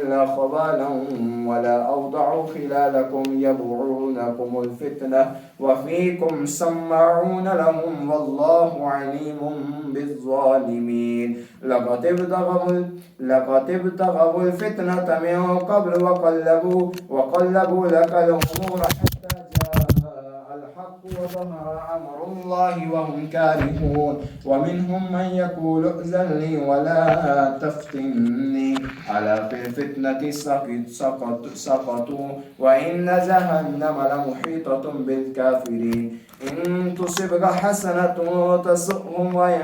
إلا خبالا ولا أوضعوا خلالكم يبغونكم الفتنة وفيكم سماعون لهم والله عليم بالظالمين. لقد ابتغوا الفتنة من قبل وقلبوا لك الأمور حتى جاء الحق وظهر أمر الله وهم كارهون. ومنهم من يقول ائذن لي ولا تفتني ألا في الفتنة سقطوا وإن جهنم لمحيطة بالكافرين. إن تصبك حسنة تسؤهم وإن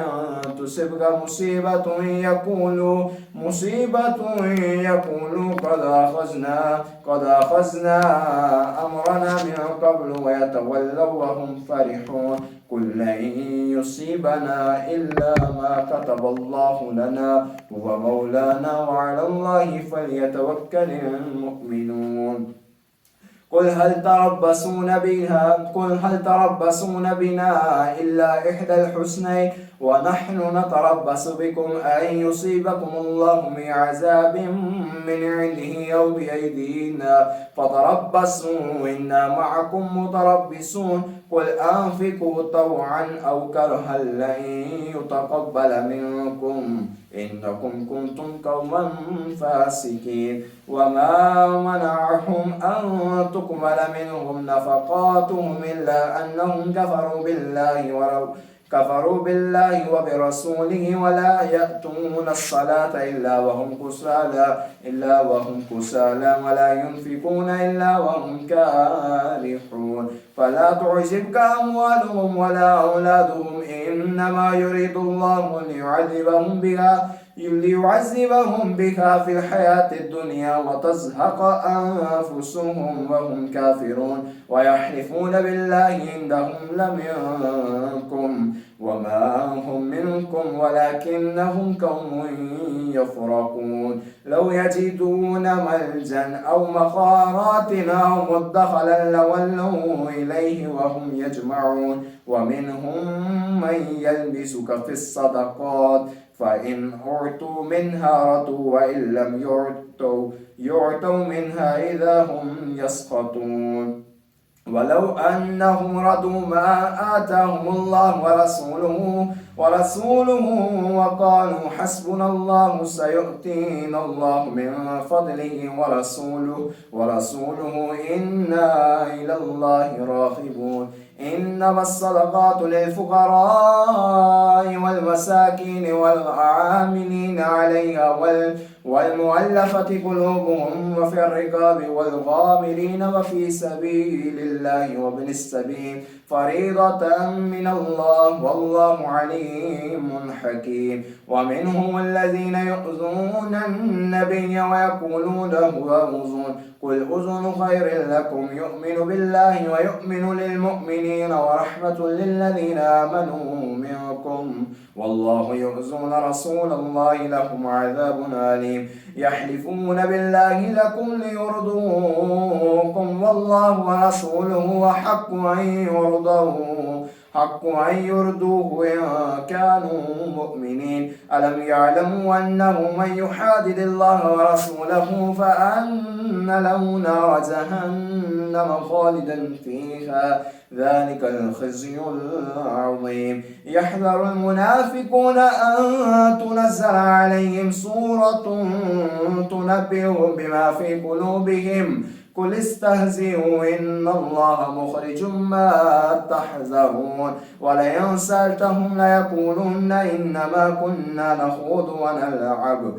تصبك مصيبة يقولوا قد أخذنا أمرنا من قبل ويتولوا وهم فرحون. قل لن يصيبنا إلا ما كتب الله لنا هو مولانا وعلى الله فليتوكل المؤمنون. قل هل تربصون بنا إلا إحدى الحسنين ونحن نتربص بكم أن يصيبكم الله بعذاب من عنده أو بأيدينا فتربصوا إنا معكم متربصون. قل أنفقوا طوعا أو كرها لن يتقبل منكم إنكم كنتم قوما فاسقين. وما منعهم أن تقبل منهم نفقاتهم إلا أنهم كفروا بالله وبرسوله ولا يأتون الصلاة إلا وهم كسالى ولا ينفقون إلا وهم كارهون. فلا تعجبك أموالهم ولا أولادهم إنما يريد الله ليعذبهم بها في الحياة الدنيا وتزهق أنفسهم وهم كافرون. ويحلفون بالله إنهم لمنكم وما هم منكم ولكنهم قوم يفرقون. لو يجدون ملجا أو مخارات أو مدخلا لولوا إليه وهم يجمعون. ومنهم من يلبسك في الصدقات فإن أعطوا منها رضوا وإن لم يعطوا منها إذا هم يسخطون. ولو أنهم رضوا ما آتاهم الله ورسوله وقالوا حسبنا الله سيؤتينا الله من فضله ورسوله إنا إلى الله راغبون. إنما الصدقات للفقراء والمساكين والعاملين عليها والمؤلفة قلوبهم وفي الرقاب والغامرين وفي سبيل الله وابن السبيل فريضة من الله والله عليم حكيم. ومنهم الذين يؤذون النبي ويقولون هو أذن قل أذن خير لكم يؤمن بالله ويؤمن للمؤمنين ورحمة للذين آمنوا منكم والله يؤذون رسول الله لهم عذاب أليم. يحلفون بالله لكم ليرضوكم والله ورسوله وحق أن يرضوه إن كانوا مؤمنين. ألم يعلموا أنه من يحادد الله ورسوله فأن له نار جهنم خالدا فيها ذلك الخزي العظيم. يحذر المنافقون أن تنزل عليهم سورة تنبئهم بما في قلوبهم قل استهزئوا إن الله مخرج ما تحذرون. ولئن سألتهم ليقولن إنما كنا نخوض ونلعب